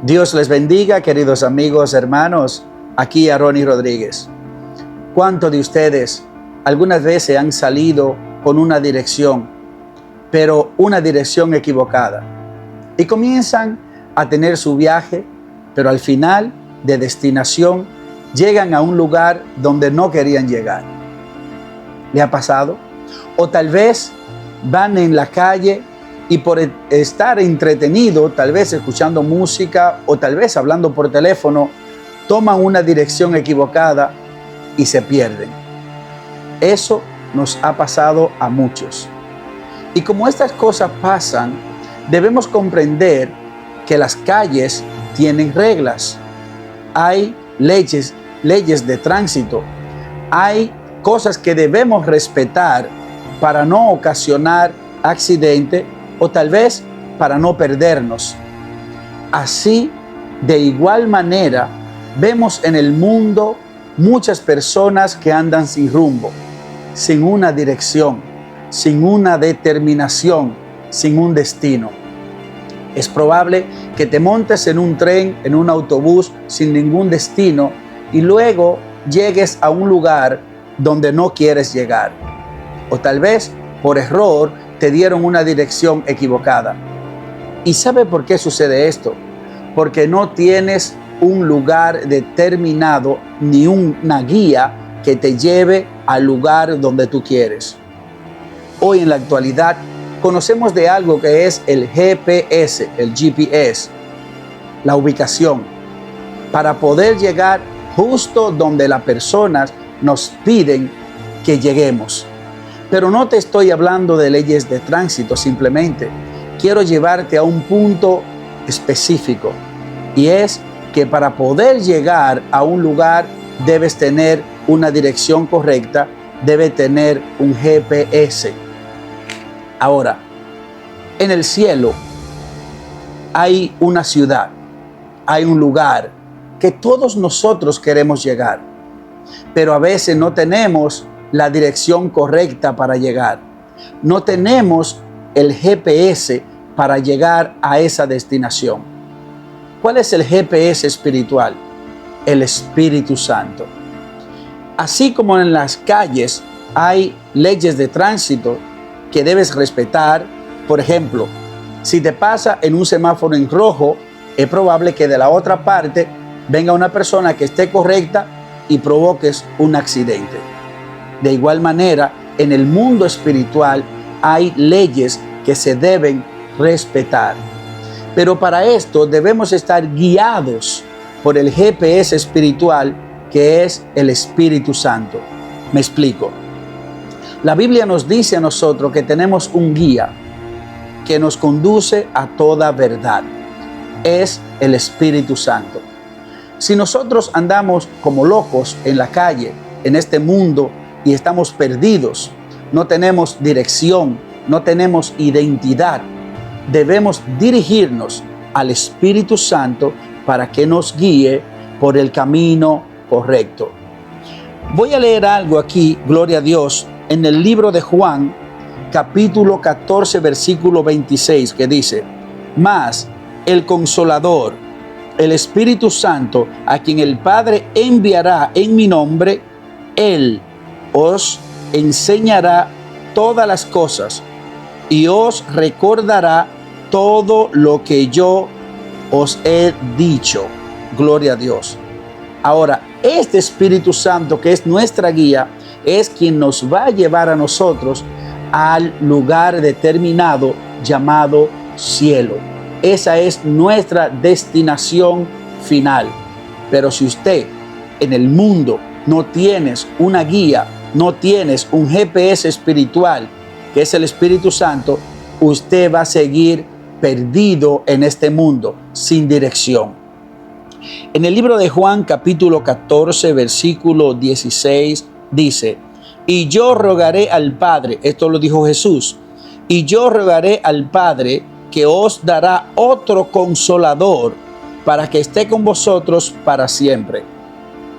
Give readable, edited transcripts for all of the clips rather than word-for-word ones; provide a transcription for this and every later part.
Dios les bendiga, queridos amigos, hermanos. Aquí Ronnie Rodríguez. ¿Cuántos de ustedes algunas veces han salido con una dirección, pero una dirección equivocada? Y comienzan a tener su viaje, pero al final de destinación llegan a un lugar donde no querían llegar. ¿Le ha pasado? O tal vez van en la calle y por estar entretenido, tal vez escuchando música o tal vez hablando por teléfono, toman una dirección equivocada y se pierden. Eso nos ha pasado a muchos. Y como estas cosas pasan, debemos comprender que las calles tienen reglas. Hay leyes de tránsito. Hay cosas que debemos respetar para no ocasionar accidente o tal vez para no perdernos. Así, de igual manera, vemos en el mundo muchas personas que andan sin rumbo, sin una dirección, sin una determinación, sin un destino. Es probable que te montes en un tren, en un autobús, sin ningún destino y luego llegues a un lugar donde no quieres llegar. O tal vez, por error, te dieron una dirección equivocada. ¿Y sabe por qué sucede esto? Porque no tienes un lugar determinado ni una guía que te lleve al lugar donde tú quieres. Hoy en la actualidad conocemos de algo que es el GPS, el GPS, la ubicación, para poder llegar justo donde las personas nos piden que lleguemos. Pero no te estoy hablando de leyes de tránsito, simplemente quiero llevarte a un punto específico, y es que para poder llegar a un lugar debes tener una dirección correcta, debes tener un GPS. Ahora, en el cielo hay una ciudad, hay un lugar que todos nosotros queremos llegar, pero a veces no tenemos la dirección correcta para llegar. No tenemos el GPS para llegar a esa destinación. ¿Cuál es el GPS espiritual? El Espíritu Santo. Así como en las calles hay leyes de tránsito que debes respetar. Por ejemplo, si te pasa en un semáforo en rojo, es probable que de la otra parte venga una persona que esté correcta y provoques un accidente. De igual manera, en el mundo espiritual hay leyes que se deben respetar. Pero para esto debemos estar guiados por el GPS espiritual, que es el Espíritu Santo. Me explico. La Biblia nos dice a nosotros que tenemos un guía que nos conduce a toda verdad. Es el Espíritu Santo. Si nosotros andamos como locos en la calle, en este mundo, y estamos perdidos, no tenemos dirección, no tenemos identidad, debemos dirigirnos al Espíritu Santo para que nos guíe por el camino correcto. Voy a leer algo aquí, gloria a Dios, en el libro de Juan, capítulo 14, versículo 26, que dice: mas el Consolador, el Espíritu Santo, a quien el Padre enviará en mi nombre, Él os enseñará todas las cosas y os recordará todo lo que yo os he dicho. Gloria a Dios. Ahora, este Espíritu Santo, que es nuestra guía, es quien nos va a llevar a nosotros al lugar determinado llamado cielo. Esa es nuestra destinación final. Pero si usted en el mundo no tienes una guía, no tienes un GPS espiritual, que es el Espíritu Santo, usted va a seguir perdido en este mundo, sin dirección. En el libro de Juan, capítulo 14, versículo 16, dice: y yo rogaré al Padre, esto lo dijo Jesús, y yo rogaré al Padre que os dará otro consolador para que esté con vosotros para siempre.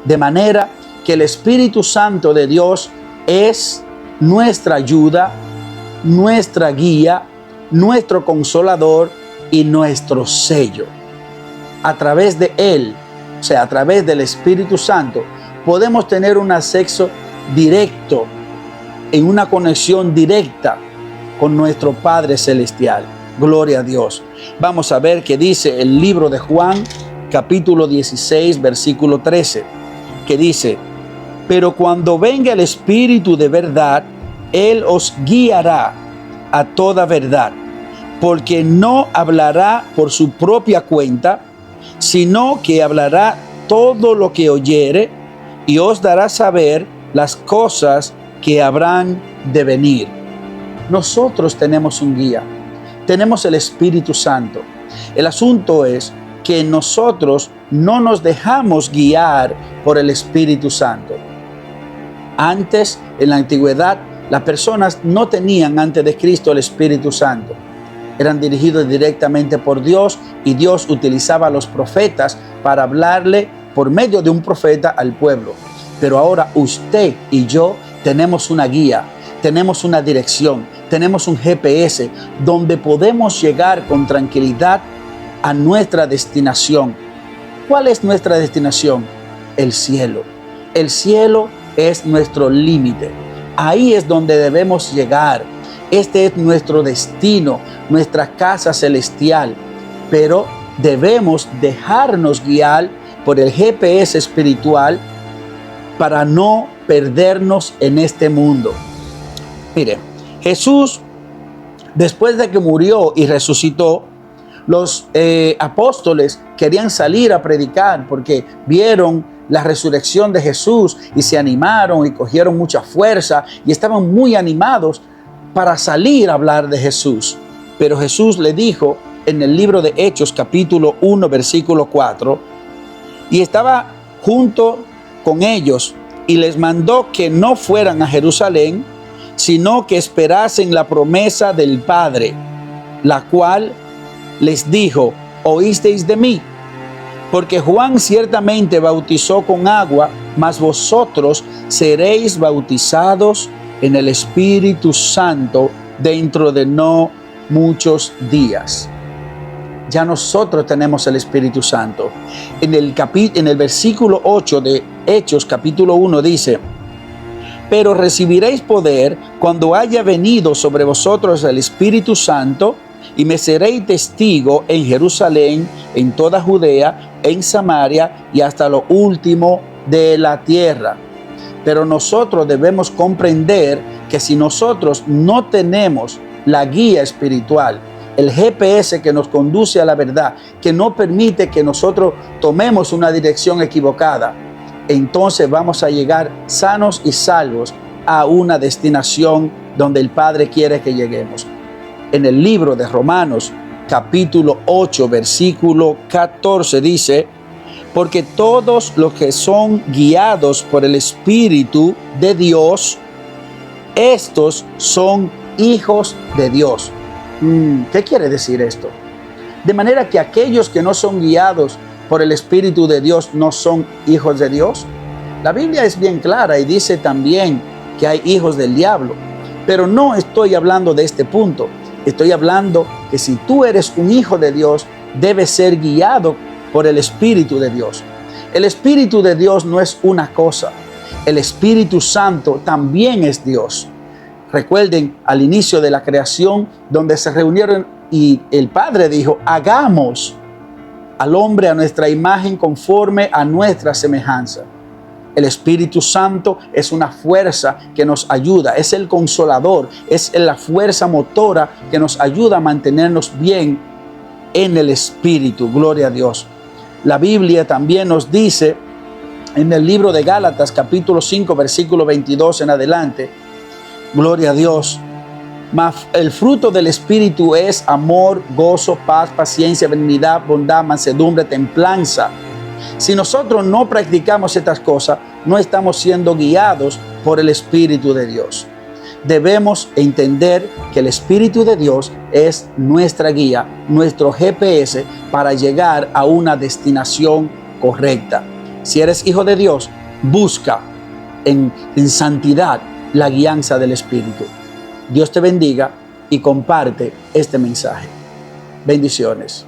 De manera que el Espíritu Santo de Dios es nuestra ayuda, nuestra guía, nuestro consolador y nuestro sello. a través de Él, o sea, a través del Espíritu Santo, podemos tener un acceso directo, en una conexión directa con nuestro Padre Celestial. Gloria a Dios. Vamos a ver qué dice el libro de Juan, capítulo 16, versículo 13, que dice: pero cuando venga el Espíritu de verdad, Él os guiará a toda verdad, porque no hablará por su propia cuenta, sino que hablará todo lo que oyere y os dará saber las cosas que habrán de venir. Nosotros tenemos un guía, tenemos el Espíritu Santo. El asunto es que nosotros no nos dejamos guiar por el Espíritu Santo. Antes, en la antigüedad, las personas no tenían antes de Cristo el Espíritu Santo. Eran dirigidos directamente por Dios y Dios utilizaba a los profetas para hablarle por medio de un profeta al pueblo. Pero ahora usted y yo tenemos una guía, tenemos una dirección, tenemos un GPS donde podemos llegar con tranquilidad a nuestra destinación. ¿Cuál es nuestra destinación? El cielo. El cielo es nuestro límite. Ahí es donde debemos llegar. Este es nuestro destino, nuestra casa celestial. Pero debemos dejarnos guiar por el GPS espiritual para no perdernos en este mundo. Mire, Jesús, después de que murió y resucitó, los apóstoles querían salir a predicar porque vieron la resurrección de Jesús y se animaron y cogieron mucha fuerza y estaban muy animados para salir a hablar de Jesús. Pero Jesús le dijo en el libro de Hechos, capítulo 1, versículo 4, y estaba junto con ellos y les mandó que no fueran a Jerusalén, sino que esperasen la promesa del Padre, la cual les dijo: oísteis de mí, porque Juan ciertamente bautizó con agua, mas vosotros seréis bautizados en el Espíritu Santo dentro de no muchos días. Ya nosotros tenemos el Espíritu Santo. En el versículo 8 de Hechos capítulo 1 dice: pero recibiréis poder cuando haya venido sobre vosotros el Espíritu Santo, y me seréis testigo en Jerusalén, en toda Judea, en Samaria y hasta lo último de la tierra. Pero nosotros debemos comprender que si nosotros no tenemos la guía espiritual, el GPS que nos conduce a la verdad, que no permite que nosotros tomemos una dirección equivocada, entonces vamos a llegar sanos y salvos a una destinación donde el Padre quiere que lleguemos. En el libro de Romanos, capítulo 8, versículo 14 dice: porque todos los que son guiados por el Espíritu de Dios, estos son hijos de Dios. ¿Qué quiere decir esto? De manera que aquellos que no son guiados por el Espíritu de Dios no son hijos de Dios. La Biblia es bien clara y dice también que hay hijos del diablo. Pero no estoy hablando de este punto. Estoy hablando que si tú eres un hijo de Dios, debes ser guiado por el Espíritu de Dios. El Espíritu de Dios no es una cosa. El Espíritu Santo también es Dios. Recuerden al inicio de la creación, donde se reunieron y el Padre dijo: hagamos al hombre a nuestra imagen, conforme a nuestra semejanza. El Espíritu Santo es una fuerza que nos ayuda, es el consolador, es la fuerza motora que nos ayuda a mantenernos bien en el Espíritu. Gloria a Dios. La Biblia también nos dice en el libro de Gálatas, capítulo 5, versículo 22 en adelante, gloria a Dios: mas el fruto del Espíritu es amor, gozo, paz, paciencia, benignidad, bondad, mansedumbre, templanza. Si nosotros no practicamos estas cosas, no estamos siendo guiados por el Espíritu de Dios. Debemos entender que el Espíritu de Dios es nuestra guía, nuestro GPS para llegar a una destinación correcta. Si eres hijo de Dios, busca en santidad la guianza del Espíritu. Dios te bendiga y comparte este mensaje. Bendiciones.